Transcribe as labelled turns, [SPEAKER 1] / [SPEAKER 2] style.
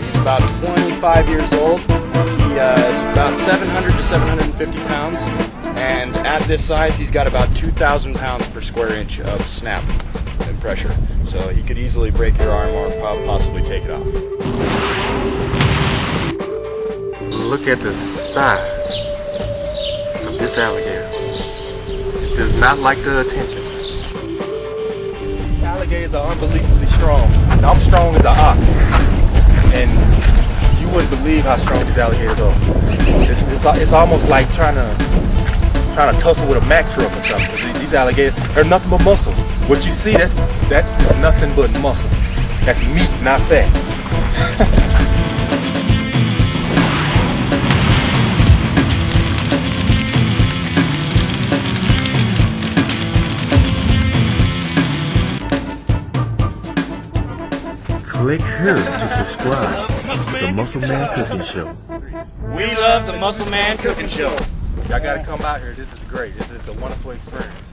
[SPEAKER 1] He's about 25 years old. He is about 700 to 750 pounds, and at this size, he's got about 2,000 pounds per square inch of snap and pressure. So he could easily break your arm or possibly take it off.
[SPEAKER 2] Look at the size of this alligator. It does not like the attention.
[SPEAKER 3] Alligators are unbelievably strong. I'm strong as an ox, and you wouldn't believe how strong these alligators are. It's almost like trying to tussle with a Mack truck or something. Because these alligators, they're nothing but muscle. What you see, that's nothing but muscle. That's meat, not fat.
[SPEAKER 2] Click here to subscribe to the Muscleman Cooking Show.
[SPEAKER 1] We love the Muscleman Cooking Show.
[SPEAKER 3] Y'all gotta come out here. This is great. This is a wonderful experience.